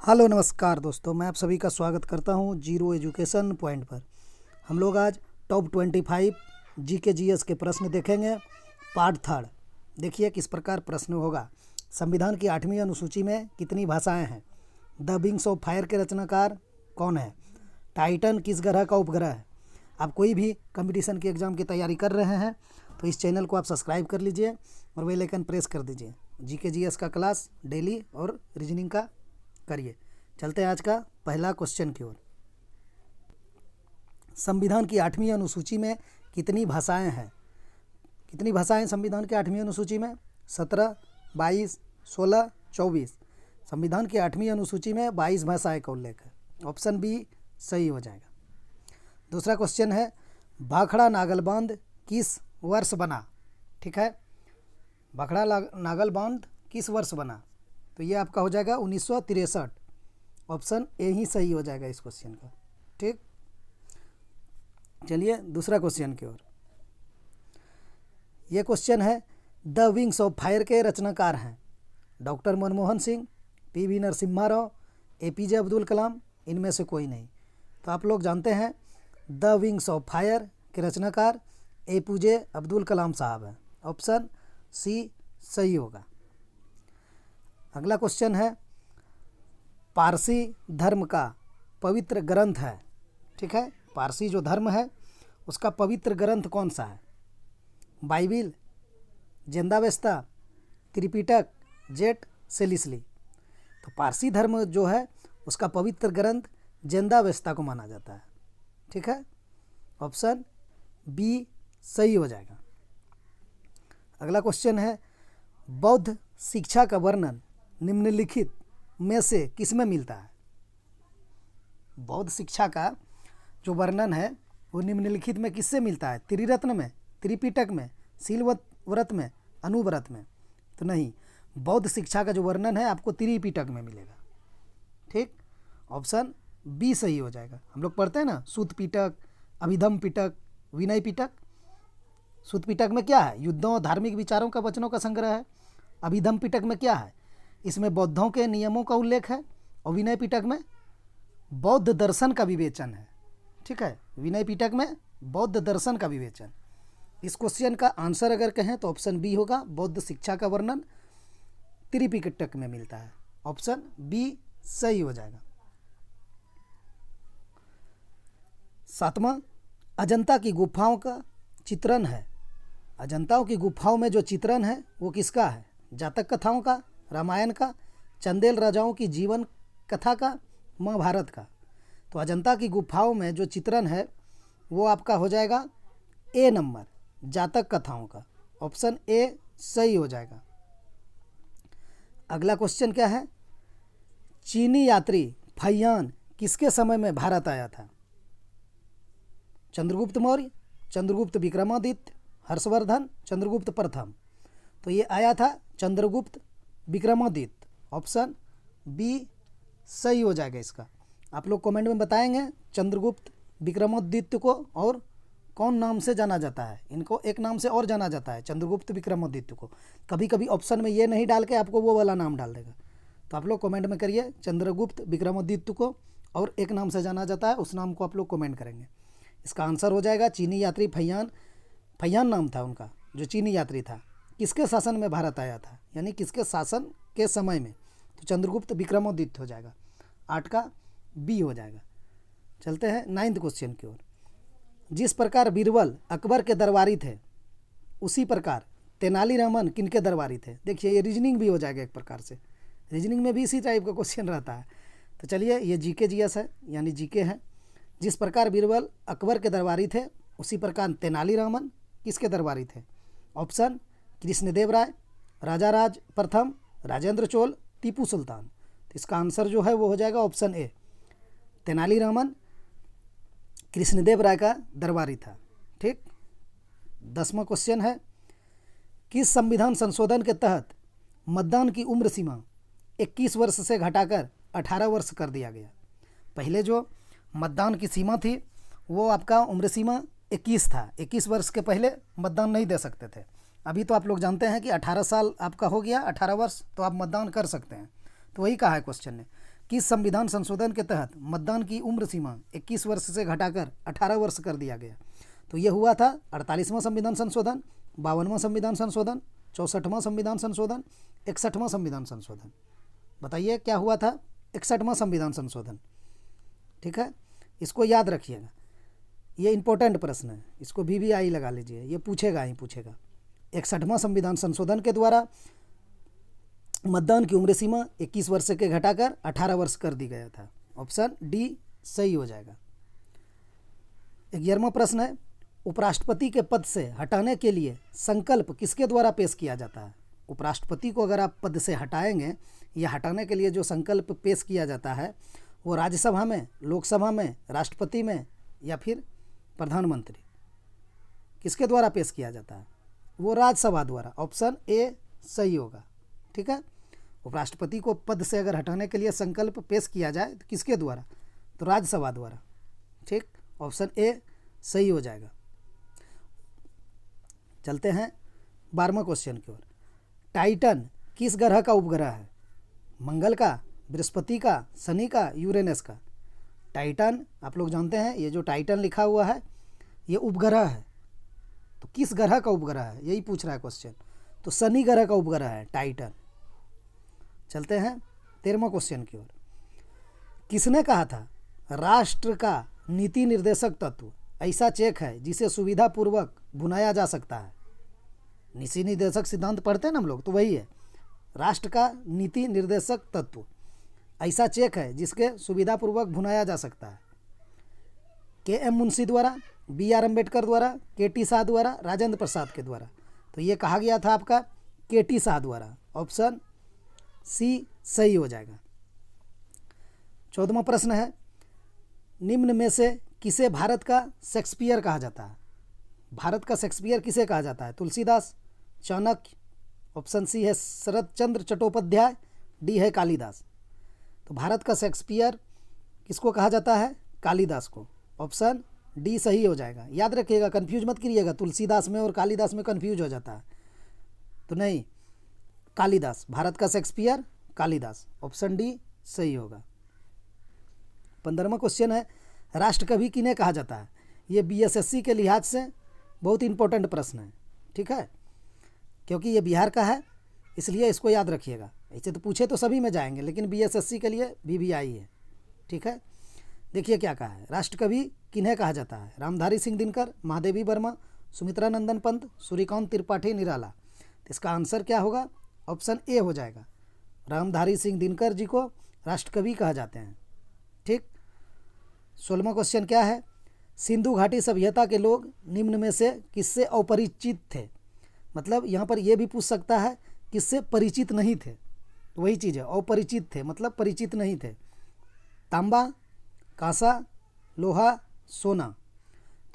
Hello नमस्कार दोस्तों, मैं आप सभी का स्वागत करता हूं जीरो एजुकेशन पॉइंट पर। हम लोग आज टॉप 25 जीके जीएस के प्रश्न देखेंगे। Part third. देखिए किस प्रकार प्रश्न होगा। संविधान की 8वीं अनुसूची में कितनी भाषाएं हैं? द विंग्स ऑफ फायर के रचनाकार कौन है? टाइटन किस ग्रह का उपग्रह है? आप कोई भी कंपटीशन के एग्ज़ाम की तैयारी कर रहे हैं तो इस चैनल को आप सब्सक्राइब कर लीजिए और बेल आइकन प्रेस कर दीजिए। जीके जीएस का क्लास डेली और रीजनिंग का करिए। चलते हैं आज का पहला क्वेश्चन की ओर। संविधान की 8वीं अनुसूची में कितनी भाषाएं हैं? कितनी भाषाएं संविधान की 8वीं अनुसूची में? 17, 22, 16, 24। संविधान की 8वीं अनुसूची में 22 भाषाएं का उल्लेख है। ऑप्शन बी सही हो जाएगा। दूसरा क्वेश्चन है, भाखड़ा नागल बांध किस वर्ष बना? ठीक है, भाखड़ा नागल बांध किस वर्ष बना? तो ये आपका हो जाएगा 1963। ऑप्शन ए ही सही हो जाएगा इस क्वेश्चन का। ठीक, चलिए दूसरा क्वेश्चन की ओर। ये क्वेश्चन है, द विंग्स ऑफ फायर के रचनाकार हैं doctor Manmohan Singh, PV Narasimha Rao, APJ Abdul Kalam, इनमें से कोई नहीं। तो आप लोग जानते हैं द विंग्स ऑफ फायर के रचनाकार एपीजे अब्दुल कलाम साहब हैं। ऑप्शन सी सही होगा। अगला क्वेश्चन है, पारसी धर्म का पवित्र ग्रंथ है। ठीक है, पारसी जो धर्म है उसका पवित्र ग्रंथ कौन सा है? बाइबिल, ज़ेंदावेस्ता, त्रिपिटक, जेट सेलिसली। तो पारसी धर्म जो है उसका पवित्र ग्रंथ ज़ेंदावेस्ता को माना जाता है। ठीक है, ऑप्शन बी सही हो जाएगा। अगला क्वेश्चन है, बौद्ध शिक्षा का वर्णन निम्नलिखित में से किस में मिलता है? बौद्ध शिक्षा का जो वर्णन है वो निम्नलिखित में किससे मिलता है? त्रिरत्न में, त्रिपिटक में, शीलव्रत में, अनुव्रत में? तो नहीं, बौद्ध शिक्षा का जो वर्णन है आपको त्रिपिटक में मिलेगा। ठीक, ऑप्शन बी सही हो जाएगा। हम लोग पढ़ते हैं ना, सूत पिटक, अभिधम पिटक, विनय पिटक। सूत पिटक में क्या है? युद्धों, धार्मिक विचारों का वचनों का संग्रह है। अभिधम पिटक में क्या है? इसमें बौद्धों के नियमों का उल्लेख है। और विनय पिटक में बौद्ध दर्शन का विवेचन है। ठीक है, विनय पिटक में बौद्ध दर्शन का विवेचन। इस क्वेश्चन का आंसर अगर कहें तो ऑप्शन बी होगा, बौद्ध शिक्षा का वर्णन त्रिपिटक में मिलता है। ऑप्शन बी सही हो जाएगा। सातवां, अजंता की गुफाओं का चित्रण है। अजंताओं की गुफाओं में जो चित्रण है वो किसका है? जातक कथाओं का, रामायण का, चंदेल राजाओं की जीवन कथा का, महाभारत का? तो अजंता की गुफाओं में जो चित्रण है वो आपका हो जाएगा ए नंबर, जातक कथाओं का। ऑप्शन ए सही हो जाएगा। अगला क्वेश्चन क्या है, चीनी यात्री फैयान किसके समय में भारत आया था? चंद्रगुप्त मौर्य, चंद्रगुप्त विक्रमादित्य, हर्षवर्धन, चंद्रगुप्त प्रथम? तो ये आया था चंद्रगुप्त विक्रमादित्य। ऑप्शन बी सही हो जाएगा इसका। आप लोग कमेंट में बताएंगे चंद्रगुप्त विक्रमादित्य को और कौन नाम से जाना जाता है? इनको एक नाम से और जाना जाता है, चंद्रगुप्त विक्रमादित्य को। कभी कभी ऑप्शन में ये नहीं डाल के आपको वो वाला नाम डाल देगा। तो आप लोग कमेंट में करिए चंद्रगुप्त विक्रमादित्य को और एक नाम से जाना जाता है, उस नाम को आप लोग कमेंट करेंगे। इसका आंसर हो जाएगा चीनी यात्री फैयान। फैयान नाम था उनका, जो चीनी यात्री था। किसके शासन में भारत आया था, यानी किसके शासन के समय में? तो चंद्रगुप्त विक्रमादित्य हो जाएगा। 8 का बी हो जाएगा। चलते हैं 9th क्वेश्चन की ओर। जिस प्रकार बीरबल अकबर के दरबारी थे उसी प्रकार तेनालीरामन किनके दरबारी थे? देखिए ये रीजनिंग भी हो जाएगा एक प्रकार से। रीजनिंग में भी इसी टाइप का क्वेश्चन रहता है। तो चलिए, ये जीके जीएस है, यानी जीके है। जिस प्रकार बीरबल अकबर के दरबारी थे उसी प्रकार तेनालीरामन किसके दरबारी थे? ऑप्शन कृष्णदेव राय, राजा राज प्रथम, राजेंद्र चोल, टीपू सुल्तान? तो इसका आंसर जो है वो हो जाएगा ऑप्शन ए, तेनालीरामन कृष्णदेव राय का दरबारी था। ठीक, 10वां क्वेश्चन है, किस संविधान संशोधन के तहत मतदान की उम्र सीमा 21 वर्ष से घटाकर 18 वर्ष कर दिया गया? पहले जो मतदान की सीमा थी वो आपका उम्र सीमा 21 था। 21 वर्ष के पहले मतदान नहीं दे सकते थे। अभी तो आप लोग जानते हैं कि 18 साल आपका हो गया, 18 वर्ष, तो आप मतदान कर सकते हैं। तो वही कहा है क्वेश्चन ने, किस संविधान संशोधन के तहत मतदान की उम्र सीमा 21 वर्ष से घटाकर 18 वर्ष कर दिया गया? तो ये हुआ था 48वां संविधान संशोधन, 52वां संविधान संशोधन, 64वां संविधान संशोधन, 61वां संविधान संशोधन। बताइए क्या हुआ था? 61वां संविधान संशोधन। ठीक है, इसको याद रखिएगा, ये इंपॉर्टेंट प्रश्न है, इसको VVI लगा लीजिए, ये पूछेगा ही पूछेगा। 61वां संविधान संशोधन के द्वारा मतदान की उम्र सीमा 21 वर्ष के घटाकर 18 वर्ष कर दी गया था। ऑप्शन डी सही हो जाएगा। 11वां प्रश्न है, उपराष्ट्रपति के पद से हटाने के लिए संकल्प किसके द्वारा पेश किया जाता है? उपराष्ट्रपति को अगर आप पद से हटाएंगे या हटाने के लिए जो संकल्प पेश किया जाता है वो राज्यसभा में, लोकसभा में, राष्ट्रपति में या फिर प्रधानमंत्री, किसके द्वारा पेश किया जाता है? वो राज्यसभा द्वारा। ऑप्शन ए सही होगा। ठीक है, उपराष्ट्रपति को पद से अगर हटाने के लिए संकल्प पेश किया जाए तो किसके द्वारा? तो राज्यसभा द्वारा। ठीक, ऑप्शन ए सही हो जाएगा। चलते हैं 12वां क्वेश्चन की ओर। टाइटन किस ग्रह का उपग्रह है? मंगल का, बृहस्पति का, शनि का, यूरेनस का? टाइटन आप लोग जानते हैं, ये जो टाइटन लिखा हुआ है ये उपग्रह है। तो किस ग्रह का उपग्रह है, यही पूछ रहा है क्वेश्चन। तो शनि ग्रह का उपग्रह है टाइटन। चलते हैं 13वां क्वेश्चन की ओर। किसने कहा था राष्ट्र का नीति निर्देशक तत्व ऐसा चेक है जिसे सुविधापूर्वक भुनाया जा सकता है? नीति निर्देशक सिद्धांत पढ़ते हैं ना हम लोग, तो वही है, राष्ट्र का नीति निर्देशक तत्व ऐसा चेक है जिसके सुविधापूर्वक भुनाया जा सकता है। KM मुंशी द्वारा, BR अम्बेडकर द्वारा, KT शाह द्वारा, राजेंद्र प्रसाद के द्वारा? तो ये कहा गया था आपका KT शाह द्वारा। ऑप्शन सी सही हो जाएगा। 14वां प्रश्न है, निम्न में से किसे भारत का शेक्सपियर कहा जाता है? भारत का शेक्सपियर किसे कहा जाता है? तुलसीदास, चाणक्य? ऑप्शन सी है शरत चंद्र चट्टोपाध्याय, डी है कालिदास। तो भारत का शेक्सपियर किसको कहा जाता है? कालिदास को। ऑप्शन डी सही हो जाएगा। याद रखिएगा, कंफ्यूज मत करिएगा, तुलसीदास में और कालिदास में कंफ्यूज हो जाता है, तो नहीं, कालिदास, भारत का शेक्सपियर कालिदास। ऑप्शन डी सही होगा। 15वां क्वेश्चन है, राष्ट्रकवि किन्हें कहा जाता है? ये BSSC के लिहाज से बहुत इंपॉर्टेंट प्रश्न है। ठीक है, क्योंकि ये बिहार का है इसलिए इसको याद रखिएगा। ऐसे तो पूछे तो सभी में जाएंगे, लेकिन BSSC के लिए VVI है। ठीक है, देखिए क्या कहा है, राष्ट्रकवि किन्हें कहा जाता है? रामधारी सिंह दिनकर, महादेवी वर्मा, सुमित्रा नंदन पंत, सूर्यकांत त्रिपाठी निराला? तो इसका आंसर क्या होगा? ऑप्शन ए हो जाएगा। रामधारी सिंह दिनकर जी को राष्ट्रकवि कहा जाते हैं। ठीक, 16वां क्वेश्चन क्या है, सिंधु घाटी सभ्यता के लोग निम्न में से किससे अपरिचित थे? मतलब यहाँ पर यह भी पूछ सकता है किससे परिचित नहीं थे, तो वही चीज़ है, अपरिचित थे मतलब परिचित नहीं थे। तांबा, कांसा, लोहा, सोना?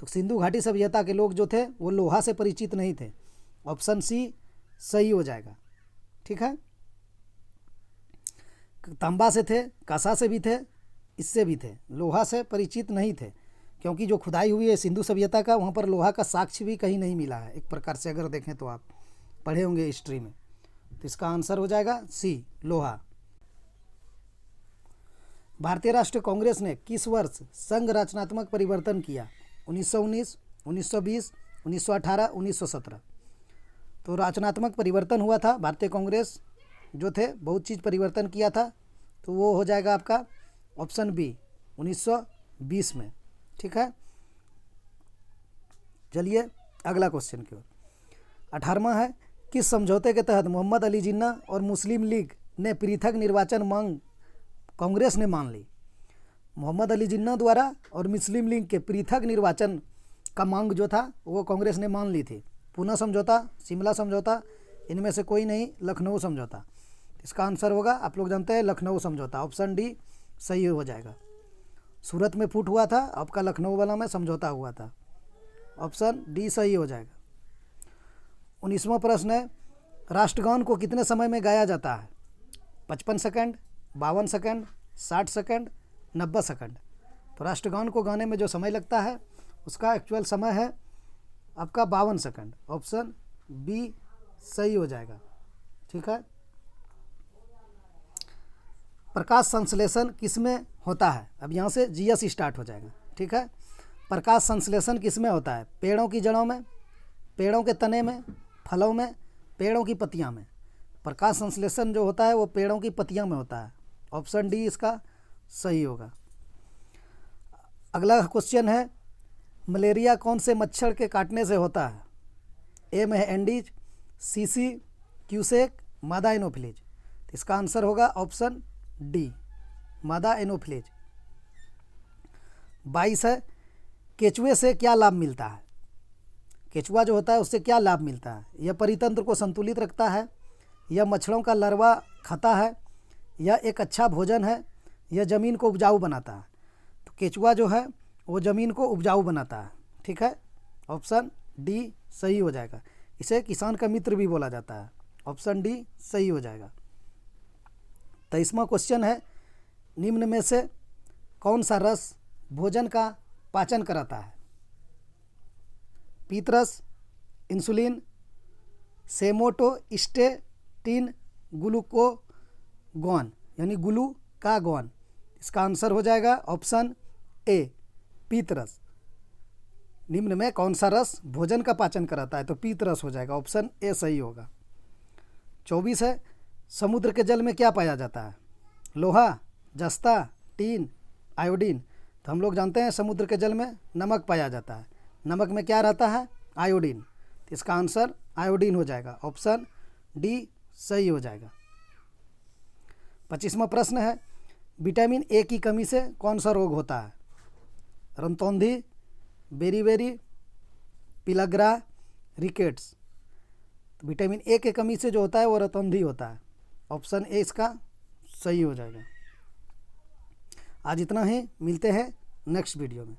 तो सिंधु घाटी सभ्यता के लोग जो थे वो लोहा से परिचित नहीं थे। ऑप्शन सी सही हो जाएगा। ठीक है, तांबा से थे, कांसा से भी थे, इससे भी थे, लोहा से परिचित नहीं थे, क्योंकि जो खुदाई हुई है सिंधु सभ्यता का वहाँ पर लोहा का साक्ष्य भी कहीं नहीं मिला है। एक प्रकार से अगर देखें तो आप पढ़े होंगे हिस्ट्री में, तो इसका आंसर हो जाएगा सी, लोहा। भारतीय राष्ट्रीय कांग्रेस ने किस वर्ष संघ रचनात्मक परिवर्तन किया? 1919, 1920, 1918, 1917? तो रचनात्मक परिवर्तन हुआ था, भारतीय कांग्रेस जो थे बहुत चीज़ परिवर्तन किया था, तो वो हो जाएगा आपका ऑप्शन बी, 1920 में। ठीक है, चलिए अगला क्वेश्चन की ओर। 18वां है, किस समझौते के तहत मोहम्मद अली जिन्ना और मुस्लिम लीग ने पृथक निर्वाचन मांग कांग्रेस ने मान ली? मोहम्मद अली जिन्ना द्वारा और मुस्लिम लीग के पृथक निर्वाचन का मांग जो था वो कांग्रेस ने मान ली थी। पूना समझौता, शिमला समझौता, इनमें से कोई नहीं, लखनऊ समझौता। इसका आंसर होगा, आप लोग जानते हैं, लखनऊ समझौता। ऑप्शन डी सही हो जाएगा। सूरत में फूट हुआ था, आपका लखनऊ वाला में समझौता हुआ था। ऑप्शन डी सही हो जाएगा। 19वां प्रश्न है, राष्ट्रगान को कितने समय में गाया जाता है? 55 सेकंड, 52 सेकंड, 60 सेकंड, 90 सेकंड? तो राष्ट्रगान को गाने में जो समय लगता है उसका एक्चुअल समय है आपका 52 सेकंड। ऑप्शन बी सही हो जाएगा। ठीक है, प्रकाश संश्लेषण किस में होता है? अब यहाँ से जीएस स्टार्ट हो जाएगा, ठीक है। प्रकाश संश्लेषण किस में होता है? पेड़ों की जड़ों में, पेड़ों के तने में, फलों में, पेड़ों की पत्तियां में। प्रकाश संश्लेषण जो होता है वो पेड़ों की पत्तियां में होता है। ऑप्शन डी इसका सही होगा। अगला क्वेश्चन है, मलेरिया कौन से मच्छर के काटने से होता है? ए में है एंडीज, सीसी, क्यूसेक, मादा एनोफिलीज। तो इसका आंसर होगा ऑप्शन डी, मादा एनोफिलीज। 22 है, केचुए से क्या लाभ मिलता है? केचुआ जो होता है उससे क्या लाभ मिलता है? यह परितंत्र को संतुलित रखता है, यह मच्छरों का लार्वा खाता है, यह एक अच्छा भोजन है, यह ज़मीन को उपजाऊ बनाता है। तो केचुआ जो है वो ज़मीन को उपजाऊ बनाता है, ठीक है। ऑप्शन डी सही हो जाएगा। इसे किसान का मित्र भी बोला जाता है। ऑप्शन डी सही हो जाएगा। 23वां क्वेश्चन है, निम्न में से कौन सा रस भोजन का पाचन कराता है? पीतरस, इंसुलिन, सेमोटोस्टेटिन, ग्लूकागॉन यानी ग्लूकागॉन। इसका आंसर हो जाएगा ऑप्शन ए, पीतरस। निम्न में कौन सा रस भोजन का पाचन कराता है? तो पीतरस हो जाएगा। ऑप्शन ए सही होगा। 24 है, समुद्र के जल में क्या पाया जाता है? लोहा, जस्ता, टीन, आयोडीन। तो हम लोग जानते हैं समुद्र के जल में नमक पाया जाता है। नमक में क्या रहता है? आयोडीन। तो इसका आंसर आयोडीन हो जाएगा। ऑप्शन डी सही हो जाएगा। 25वां प्रश्न है, विटामिन ए की कमी से कौन सा रोग होता है? रतौंधी, बेरीबेरी, पिलग्रा, रिकेट्स। तो विटामिन ए की कमी से जो होता है वो रतौंधी होता है। ऑप्शन ए इसका सही हो जाएगा। आज इतना ही, मिलते हैं नेक्स्ट वीडियो में।